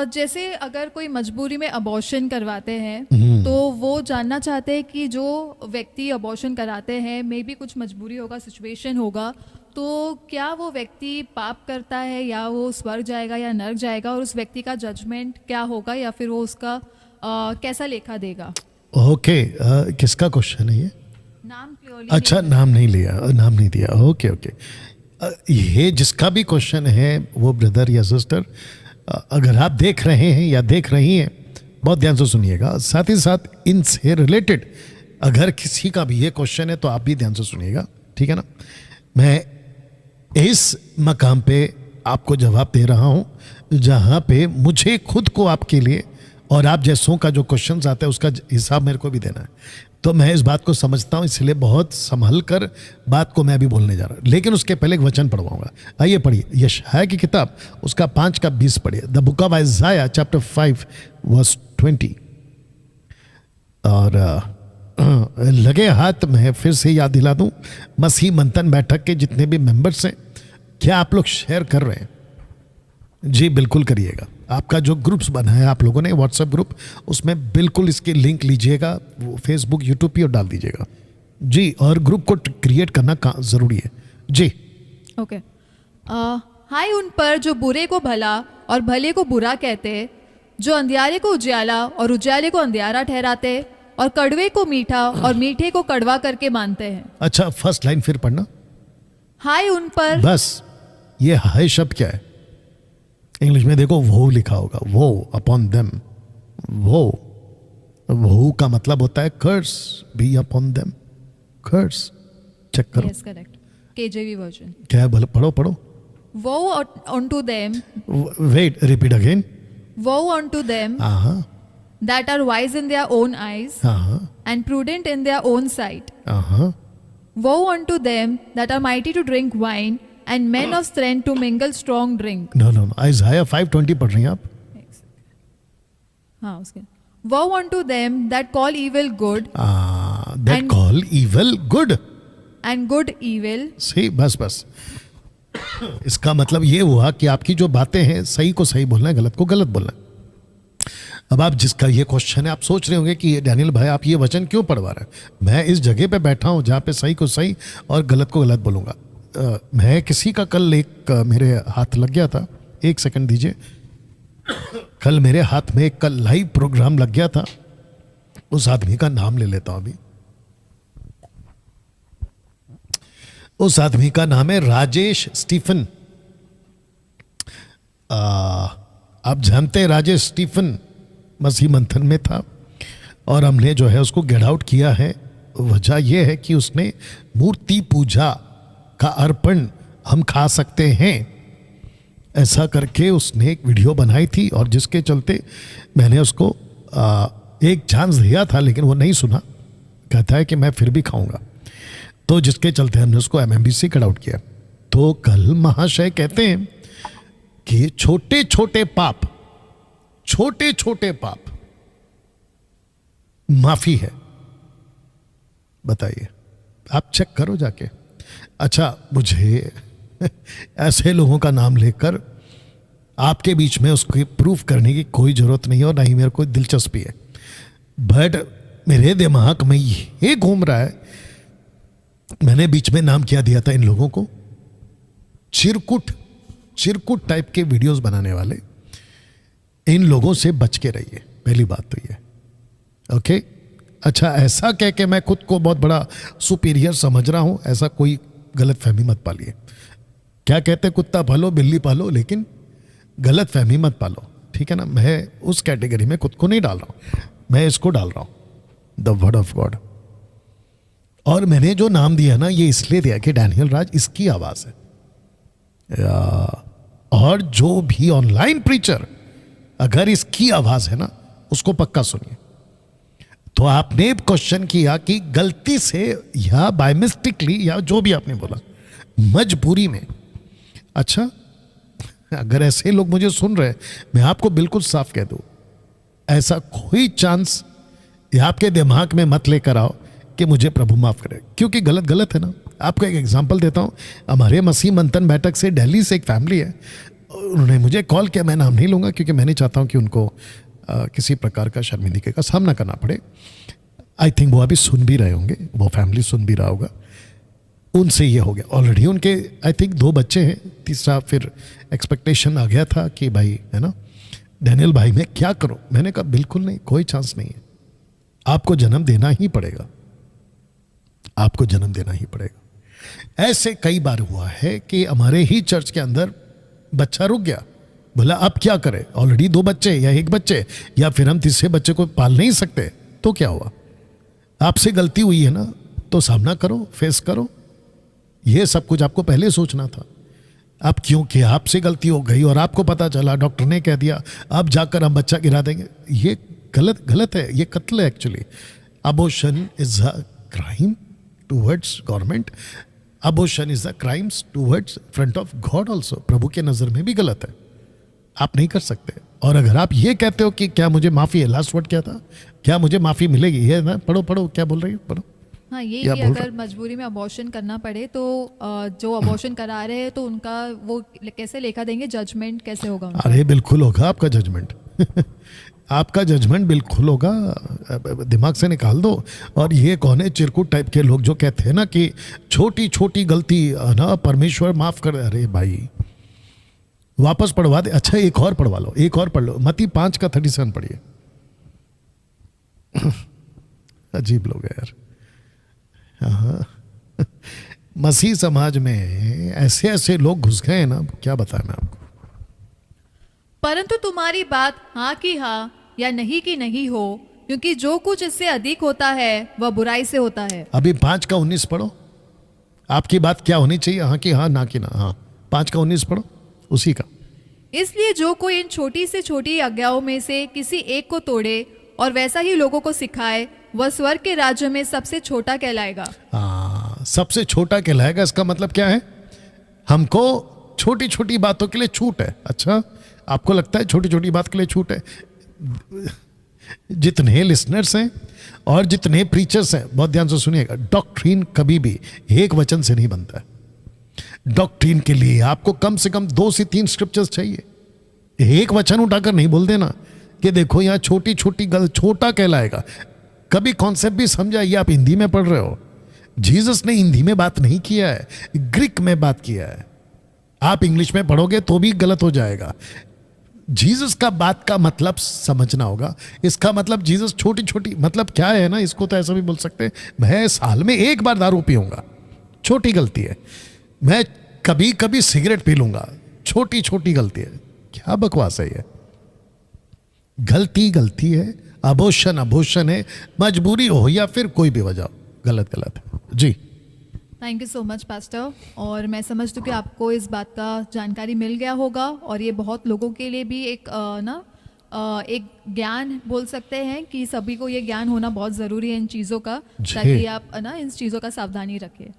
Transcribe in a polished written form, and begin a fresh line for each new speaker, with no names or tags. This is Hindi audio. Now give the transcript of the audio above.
जैसे अगर कोई मजबूरी में अबॉर्शन करवाते हैं तो वो जानना चाहते हैं कि जो व्यक्ति अबॉर्शन कराते हैं मे बी कुछ मजबूरी होगा, सिचुएशन होगा, तो क्या वो व्यक्ति पाप करता है या वो स्वर्ग जाएगा या नरक जाएगा, और उस व्यक्ति का जजमेंट क्या होगा या फिर वो उसका कैसा लेखा देगा?
ओके, किसका क्वेश्चन है ये?
नाम क्लियरली
अच्छा, नाम नहीं लिया, नाम नहीं दिया। ओके ओके, ये जिसका भी क्वेश्चन है वो ब्रदर या सिस्टर, अगर आप देख रहे हैं या देख रही हैं, बहुत ध्यान से सुनिएगा। साथ ही साथ इनसे रिलेटेड अगर किसी का भी ये क्वेश्चन है तो आप भी ध्यान से सुनिएगा, ठीक है ना। मैं इस मकाम पे आपको जवाब दे रहा हूं जहां पे मुझे खुद को आपके लिए और आप जैसों का जो क्वेश्चंस आता है उसका हिसाब मेरे को भी देना है। तो मैं इस बात को समझता हूं, इसलिए बहुत संभल कर बात को मैं भी बोलने जा रहा हूं। लेकिन उसके पहले एक वचन पढ़वाऊंगा। आइए पढ़िए यशायाह की किताब, उसका 5 का 20 पढ़िए। The book of Isaiah chapter 5 verse 20। और लगे हाथ में फिर से याद दिला दूं, मसीह मंथन बैठक के जितने भी मेंबर्स हैं, क्या आप लोग शेयर कर रहे हैं? जी बिल्कुल करिएगा। आपका जो ग्रुप्स बना है आप लोगों ने, व्हाट्सएप ग्रुप, उसमें बिल्कुल इसकी लिंक लीजिएगा, वो फेसबुक यूट्यूब पे और डाल दीजिएगा जी। और ग्रुप को क्रिएट करना ज़रूरी है जी।
ओके। हाय उन पर जो बुरे को भला और भले को बुरा कहते, जो अंधियारे को उजाला और उजाले को अंधियारा ठहराते, और कड़वे को मीठा और मीठे को कड़वा करके मानते हैं।
अच्छा, फर्स्ट लाइन फिर पढ़ना।
हाय उन पर,
बस ये हाय शब्द क्या है? इंग्लिश में देखो, वो लिखा होगा, वो अपॉन देम। वो का मतलब होता है curse, be upon them, curse. Check करो।
Yes correct, KJV version.
क्या है? पढ़ो।
वो unto them,
wait, repeat again.
वो unto them that are wise in their own eyes and prudent in their own sight. Woe unto them that are mighty to drink wine and men of strength to mingle strong drink.
No. आइज़ाया 5:20 पढ़ रही हैं आप?
हाँ, उसके Woe unto them that call evil good
that call evil good
and good evil.
सही, बस इसका मतलब ये हुआ कि आपकी जो बातें हैं, सही को सही बोलना है, गलत को गलत बोलना है। अब आप जिसका ये क्वेश्चन है, आप सोच रहे होंगे कि डैनियल भाई आप ये वचन क्यों पढ़वा रहे हैं? मैं इस जगह पे बैठा हूँ जहाँ पे सही को सही और गलत को गलत बोलूँगा। मैं किसी का कल एक मेरे हाथ लग गया था, एक सेकंड दीजिए। कल मेरे हाथ में एक लाइव प्रोग्राम लग गया था, उस आदमी का नाम ले लेता हूँ अभी। उस आदमी का नाम है राजेश स्टीफन। आप जानते हैं राजेश स्टीफन मसीह मंथन में था और हमने जो है उसको गेट आउट किया है। वजह यह है कि उसने मूर्ति पूजा का अर्पण हम खा सकते हैं, ऐसा करके उसने एक वीडियो बनाई थी, और जिसके चलते मैंने उसको एक चांस दिया था, लेकिन वो नहीं सुना। कहता है कि मैं फिर भी खाऊंगा, तो जिसके चलते हमने उसको MMBC कट आउट किया। तो कल महाशय कहते हैं कि छोटे छोटे पाप माफी है। बताइए, आप चेक करो जाके। अच्छा, मुझे ऐसे लोगों का नाम लेकर आपके बीच में उसको प्रूफ करने की कोई जरूरत नहीं है और ना ही मेरे को दिलचस्पी है, बट मेरे दिमाग में ये घूम रहा है। मैंने बीच में नाम क्या दिया था इन लोगों को? चिरकुट टाइप के वीडियोस बनाने वाले। इन लोगों से बच के रहिए, पहली बात तो ये। ओके, अच्छा, ऐसा कह के मैं खुद को बहुत बड़ा सुपीरियर समझ रहा हूं, ऐसा कोई गलत फहमी मत पालिए। क्या कहते हैं, कुत्ता पालो बिल्ली पालो, लेकिन गलत फहमी मत पालो, ठीक है ना। मैं उस कैटेगरी में खुद को नहीं डाल रहा हूं, मैं इसको डाल रहा हूं, द वर्ड ऑफ गॉड। और मैंने जो नाम दिया ना, ये इसलिए दिया कि डैनियल राज इसकी आवाज है। और जो भी ऑनलाइन प्रीचर अगर इसकी आवाज है ना, उसको पक्का सुनिए। तो आपने क्वेश्चन किया कि गलती से या बाय मिस्टेकली या जो भी आपने बोला, मजबूरी में। अच्छा, अगर ऐसे लोग मुझे सुन रहे हैं, मैं आपको बिल्कुल साफ कह दूं, ऐसा कोई चांस आपके दिमाग में मत लेकर आओ कि मुझे प्रभु माफ करे, क्योंकि गलत है ना। आपको एक एग्जांपल देता हूं। हमारे मसीह मंथन बैठक से दिल्ली से एक फैमिली है, उन्होंने मुझे कॉल किया, मैं नाम नहीं लूँगा क्योंकि मैं नहीं चाहता हूँ कि उनको किसी प्रकार का शर्मिंदगी का सामना करना पड़े। आई थिंक वो अभी सुन भी रहे होंगे, वो फैमिली सुन भी रहा होगा। उनसे ये हो गया ऑलरेडी, उनके आई थिंक 2 बच्चे हैं, तीसरा फिर एक्सपेक्टेशन आ गया था कि भाई है ना डैनियल भाई मैं क्या करूं। मैंने कहा बिल्कुल नहीं, कोई चांस नहीं है, आपको जन्म देना ही पड़ेगा, आपको जन्म देना ही पड़ेगा। ऐसे कई बार हुआ है कि हमारे ही चर्च के अंदर बच्चा रुक गया, बोला अब क्या करें, ऑलरेडी 2 बच्चे या 1 बच्चे, या फिर हम तीसरे बच्चे को पाल नहीं सकते, तो क्या हुआ, आपसे गलती हुई है ना तो सामना करो, फेस करो। ये सब कुछ आपको पहले सोचना था। अब क्योंकि आपसे गलती हो गई और आपको पता चला, डॉक्टर ने कह दिया अब जाकर हम बच्चा गिरा देंगे, ये गलत है, ये कत्ल है actually. Abortion is a crime towards government, abortion is a crimes towards front of God also, प्रभु के नज़र में भी गलत है, आप नहीं कर सकते। और अगर आप ये कहते हो कि क्या मुझे माफ़ी है, लास्ट वर्ड क्या था, क्या मुझे माफ़ी मिलेगी, ये ना पढ़ो क्या बोल रही है, पढ़ो।
हाँ, ये कि अगर मजबूरी में अबॉर्शन करना पड़े तो जो अबॉर्शन करा रहे हैं तो उनका वो कैसे लेखा देंगे, जजमेंट कैसे होगा उनका?
अरे बिल्कुल होगा आपका जजमेंट आपका जजमेंट बिल्कुल होगा, दिमाग से निकाल दो। और ये कौन है चिरकुट टाइप के लोग जो कहते हैं ना कि छोटी छोटी गलती ना परमेश्वर माफ कर, अरे भाई वापस पढ़वा दे। अच्छा एक और पढ़वा लो, एक और पढ़ लो, मत्ती 5 का 37 पढ़िए। अजीब लोग है यार। हाँ मसीह समाज में ऐसे ऐसे लोग घुस गए ना, क्या बताएं मैं आपको।
परंतु तुम्हारी बात हाँ की हाँ या नहीं की नहीं हो, क्योंकि जो कुछ इससे अधिक होता है वह बुराई से होता है।
अभी 5 का 19 पढ़ो, आपकी बात क्या होनी चाहिए, हाँ की हाँ ना की ना। हाँ 5 का 19 पढ़ो, उसी का।
इसलिए जो कोई इन छोटी से छोटी आज्ञाओं में से किसी एक को तोड़े और वैसा ही लोगों को सिखाए, वह स्वर्ग के राज्य में सबसे छोटा कहलाएगा।
हाँ सबसे छोटा कहलाएगा, इसका मतलब क्या है, हमको छोटी छोटी बातों के लिए छूट है। अच्छा आपको लगता है छोटी छोटी बात के लिए छूट है? जितने लिसनर्स हैं और जितने प्रीचर्स हैं, बहुत ध्यान से सुनिएगा, डॉक्ट्रीन कभी भी एक वचन से नहीं बनता है। डॉक्ट्रीन के लिए आपको कम से कम 2 से 3 स्क्रिप्चर्स चाहिए। एक वचन उठाकर नहीं बोल देना कि देखो यहाँ छोटी छोटी गल छोटा कहलाएगा। कभी कॉन्सेप्ट भी समझा, ये आप हिंदी में पढ़ रहे हो, जीसस ने हिंदी में बात नहीं किया है, ग्रीक में बात किया है। आप इंग्लिश में पढ़ोगे तो भी गलत हो जाएगा। जीसस का बात का मतलब समझना होगा। इसका मतलब जीसस छोटी छोटी मतलब क्या है ना, इसको तो ऐसा भी बोल सकते हैं, मैं साल में 1 बार दारू पीऊंगा, छोटी गलती है। मैं कभी कभी सिगरेट पी लूंगा, छोटी छोटी गलती है। क्या बकवास है ये, गलती गलती है, अबॉर्शन अबॉर्शन है, मजबूरी हो या फिर कोई भी वजह, गलत गलत है जी।
Thank you so much pastor. और मैं समझती हूँ कि आपको इस बात का जानकारी मिल गया होगा, और ये बहुत लोगों के लिए भी एक एक ज्ञान बोल सकते हैं कि सभी को ये ज्ञान होना बहुत ज़रूरी है इन चीज़ों का, ताकि आप ना इन चीज़ों का सावधानी रखें।